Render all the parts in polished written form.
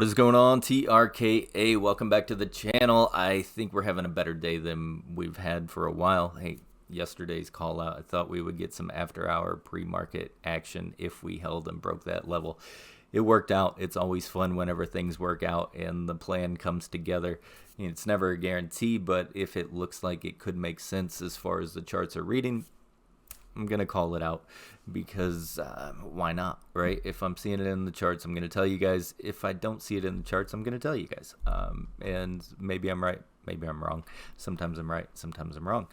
What is going on, TRKA? Welcome back to the channel. I think we're having a better day than we've had for a while. Hey, yesterday's call out, I thought we would get some after hour pre-market action if we held and broke that level. It worked out. It's always fun whenever things work out and the plan comes together. It's never a guarantee, but if it looks like it could make sense as far as the charts are reading, I'm going to call it out because why not, right? If I'm seeing it in the charts, I'm going to tell you guys. If I don't see it in the charts, I'm going to tell you guys. And maybe I'm right, maybe I'm wrong. Sometimes I'm right, sometimes I'm wrong.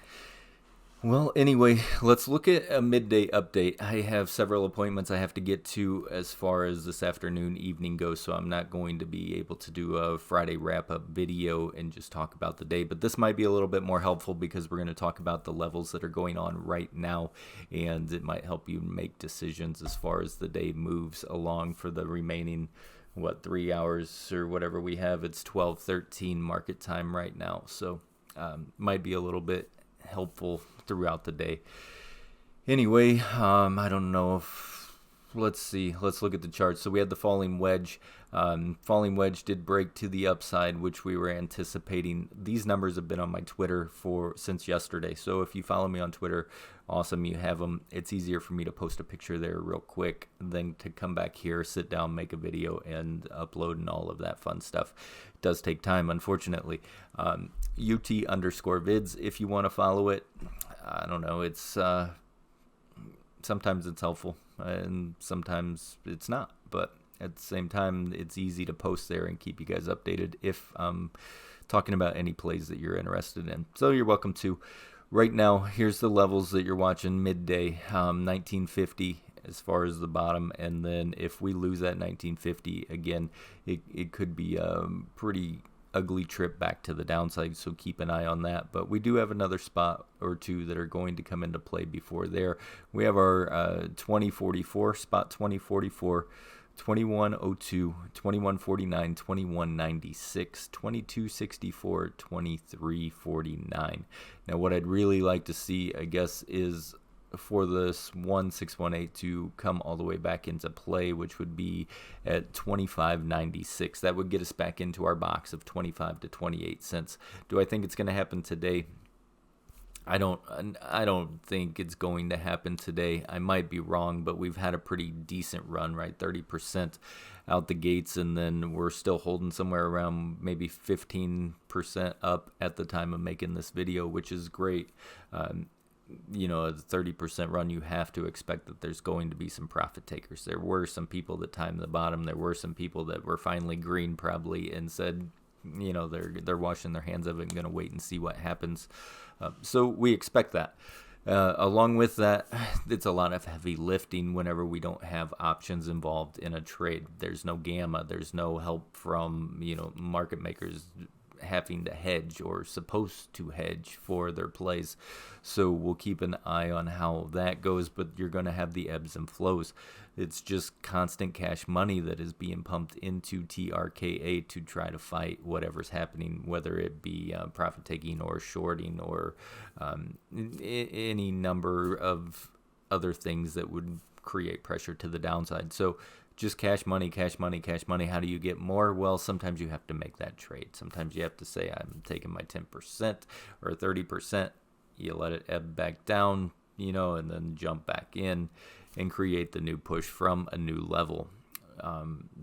Well, anyway, let's look at a midday update. I have several appointments I have to get to as far as this afternoon, evening goes, so I'm not going to be able to do a Friday wrap-up video and just talk about the day. But this might be a little bit more helpful because we're going to talk about the levels that are going on right now, and it might help you make decisions as far as the day moves along for the remaining 3 hours or whatever we have. It's 12:13 market time right now, so might be a little bit helpful throughout the day. Anyway, I don't know if, let's see, let's look at the chart. So we had the falling wedge. Falling wedge did break to the upside, which we were anticipating. These numbers have been on my Twitter since yesterday. So if you follow me on Twitter, awesome, you have them. It's easier for me to post a picture there real quick than to come back here, sit down, make a video, and upload and all of that fun stuff. It does take time, unfortunately. UT_vids, if you want to follow it. I don't know, it's sometimes it's helpful and sometimes it's not, but at the same time it's easy to post there and keep you guys updated if I'm talking about any plays that you're interested in. So you're welcome to. Right now, here's the levels that you're watching midday, 1950 as far as the bottom, and then if we lose that 1950 again, it could be a pretty ugly trip back to the downside, so keep an eye on that. But we do have another spot or two that are going to come into play before there. We have our 2044, spot 2044, 2102, 2149, 2196, 2264, 2349. Now what I'd really like to see, I guess, is for this 1618 to come all the way back into play, which would be at 25.96. That would get us back into our box of 25 to 28 cents. Do I think it's going to happen today? I don't think it's going to happen today. I might be wrong, but we've had a pretty decent run, right? 30% out the gates, and then we're still holding somewhere around maybe 15% up at the time of making this video, which is great. You know, a 30% run, you have to expect that there's going to be some profit takers. There were some people that timed the bottom. There were some people that were finally green probably and said, you know, they're washing their hands of it and going to wait and see what happens. So we expect that. Along with that, it's a lot of heavy lifting whenever we don't have options involved in a trade. There's no gamma. There's no help from, you know, market makers having to hedge or supposed to hedge for their plays. So we'll keep an eye on how that goes, but you're going to have the ebbs and flows. It's just constant cash money that is being pumped into TRKA to try to fight whatever's happening, whether it be profit taking or shorting or any number of other things that would create pressure to the downside. So just cash money, cash money, cash money. How do you get more? Well, sometimes you have to make that trade. Sometimes you have to say, I'm taking my 10% or 30%. You let it ebb back down, you know, and then jump back in and create the new push from a new level.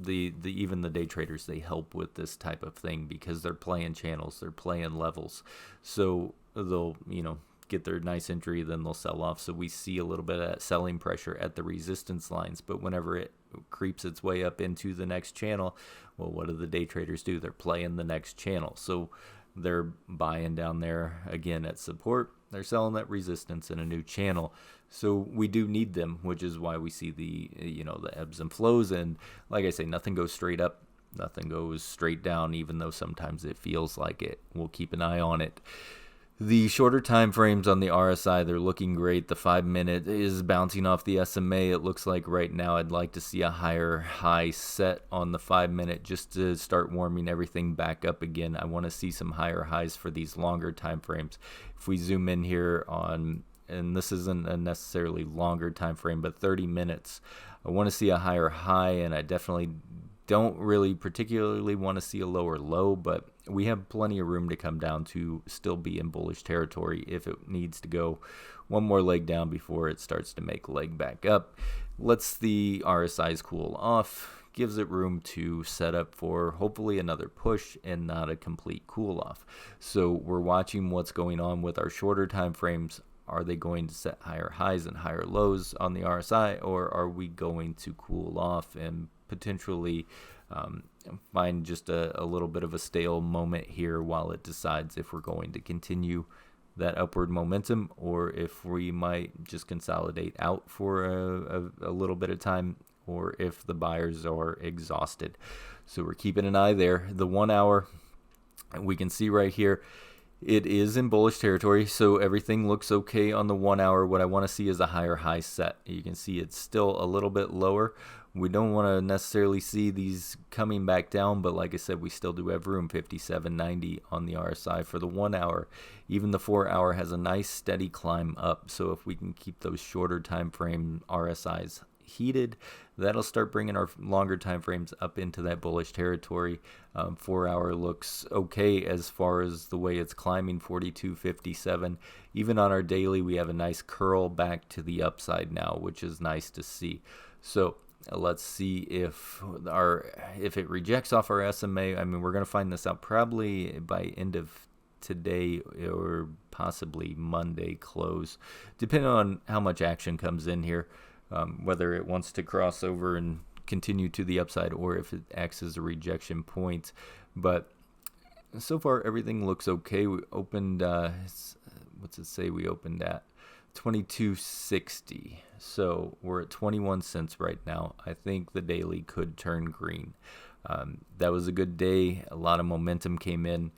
Even the day traders, they help with this type of thing because they're playing channels, they're playing levels. So they'll, you know, get their nice entry, then they'll sell off. So we see a little bit of that selling pressure at the resistance lines, but whenever it creeps its way up into the next channel, well, what do the day traders do? They're playing the next channel. So they're buying down there again at support, they're selling that resistance in a new channel. So we do need them, which is why we see the, you know, the ebbs and flows. And like I say, nothing goes straight up, nothing goes straight down, even though sometimes it feels like it. We'll keep an eye on it. The shorter time frames on the RSI, they're looking great. The 5-minute is bouncing off the SMA. It looks like right now I'd like to see a higher high set on the 5-minute just to start warming everything back up again. I want to see some higher highs for these longer time frames. If we zoom in here on, and this isn't a necessarily longer time frame, but 30 minutes, I want to see a higher high, and I definitely don't really particularly want to see a lower low, but we have plenty of room to come down to still be in bullish territory if it needs to go one more leg down before it starts to make a leg back up. Lets the RSIs cool off, gives it room to set up for hopefully another push and not a complete cool off. So we're watching what's going on with our shorter time frames. Are they going to set higher highs and higher lows on the RSI, or are we going to cool off and potentially find just a little bit of a stale moment here while it decides if we're going to continue that upward momentum, or if we might just consolidate out for a little bit of time, or if the buyers are exhausted. So we're keeping an eye there. The 1 hour, we can see right here, it is in bullish territory, so everything looks okay on the 1 hour. What I want to see is a higher high set. You can see it's still a little bit lower. We don't want to necessarily see these coming back down, but like I said, we still do have room, 57.90 on the RSI for the 1 hour. Even the 4 hour has a nice steady climb up, so if we can keep those shorter time frame RSIs heated, that'll start bringing our longer time frames up into that bullish territory. 4 hour looks okay as far as the way it's climbing, 42.57. Even on our daily, we have a nice curl back to the upside now, which is nice to see. So let's see if it rejects off our SMA. I mean, we're going to find this out probably by end of today or possibly Monday close, depending on how much action comes in here. Whether it wants to cross over and continue to the upside, or if it acts as a rejection point. But so far, everything looks okay. We opened, what's it say we opened at? 22.60. So we're at 21 cents right now. I think the daily could turn green. That was a good day. A lot of momentum came in.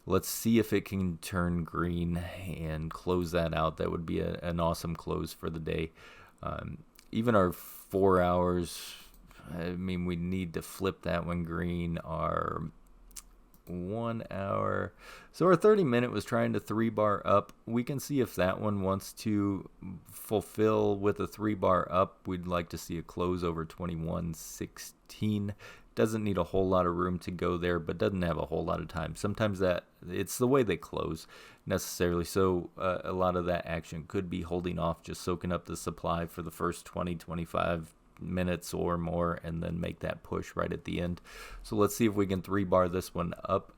Let's see if it can turn green and close that out. That would be an awesome close for the day. Even our 4 hours, I mean, we need to flip that one green. Our 1 hour, so our 30-minute was trying to 3-bar up. We can see if that one wants to fulfill with a 3-bar up. We'd like to see a close over 21.16. Doesn't need a whole lot of room to go there, but doesn't have a whole lot of time. Sometimes that it's the way they close necessarily. So a lot of that action could be holding off, just soaking up the supply for the first 20-25 minutes or more, and then make that push right at the end. So let's see if we can 3-bar this one up.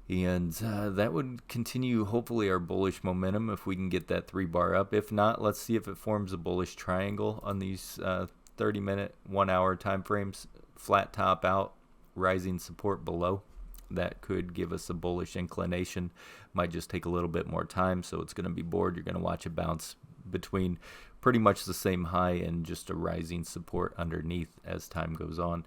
And that would continue, hopefully, our bullish momentum if we can get that 3-bar up. If not, let's see if it forms a bullish triangle on these 30-minute, 1 hour time frames. Flat top out, rising support below. That could give us a bullish inclination. Might just take a little bit more time, so it's going to be bored. You're going to watch it bounce between pretty much the same high and just a rising support underneath as time goes on.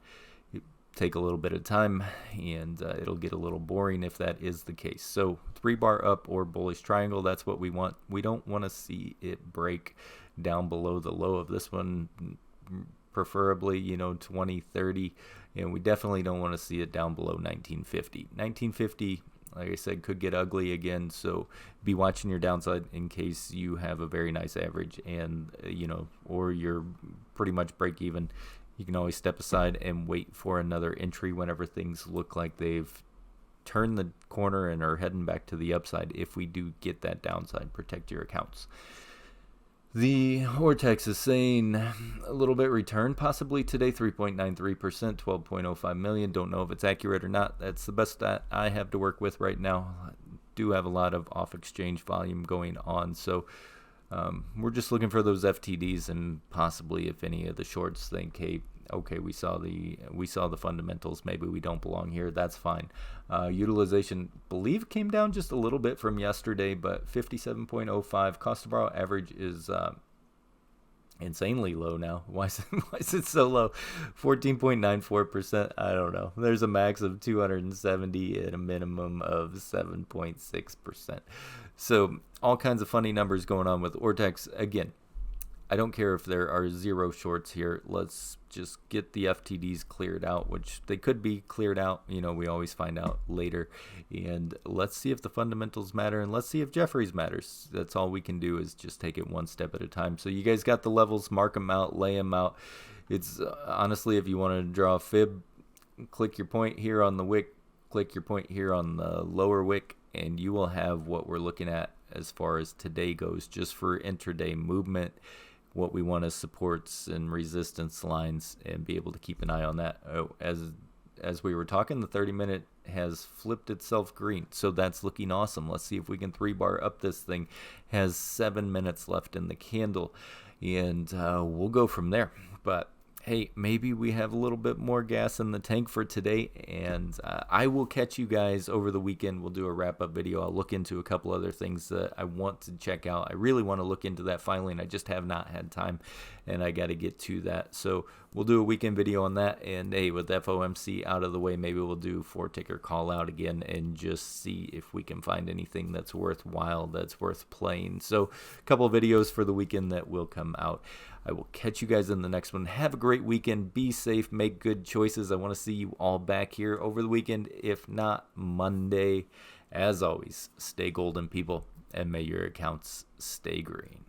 Take a little bit of time, and it'll get a little boring if that is the case. So 3-bar up or bullish triangle, that's what we want. We don't want to see it break down below the low of this one, preferably 2030, and we definitely don't want to see it down below 1950. Like I said, could get ugly again, so be watching your downside in case you have a very nice average and or you're pretty much break even. You can always step aside and wait for another entry whenever things look like they've turned the corner and are heading back to the upside. If we do get that downside, protect your accounts. The ortex is saying a little bit return possibly today, 3.93%, 12.05 million. Don't know if it's accurate or not. That's the best that I have to work with right now. I do have a lot of off-exchange volume going on, so we're just looking for those FTDs, and possibly if any of the shorts think, hey, okay, we saw the fundamentals, maybe we don't belong here, that's fine. Utilization, believe, came down just a little bit from yesterday, but 57.05. Cost to borrow average is insanely low now. Why is it so low? 14.94%. I don't know. There's a max of 270 and a minimum of 7.6%. So all kinds of funny numbers going on with ortex. Again, I don't care if there are zero shorts here. Let's just get the FTDs cleared out, which they could be cleared out. We always find out later. And let's see if the fundamentals matter, and let's see if Jeffries matters. That's all we can do, is just take it one step at a time. So you guys got the levels, mark them out, lay them out. It's honestly, if you want to draw a fib, click your point here on the wick, click your point here on the lower wick, and you will have what we're looking at as far as today goes, just for intraday movement, what we want as supports and resistance lines, and be able to keep an eye on that. As we were talking, the 30-minute has flipped itself green, so that's looking awesome. Let's see if we can 3-bar up this thing. Has 7 minutes left in the candle, and we'll go from there. But hey, maybe we have a little bit more gas in the tank for today, and I will catch you guys over the weekend. We'll do a wrap-up video. I'll look into a couple other things that I want to check out. I really want to look into that filing. I just have not had time, and I got to get to that. So we'll do a weekend video on that, and hey, with FOMC out of the way, maybe we'll do 4-ticker call out again and just see if we can find anything that's worthwhile, that's worth playing. So a couple of videos for the weekend that will come out. I will catch you guys in the next one. Have a great weekend. Be safe. Make good choices. I want to see you all back here over the weekend, if not Monday. As always, stay golden, people, and may your accounts stay green.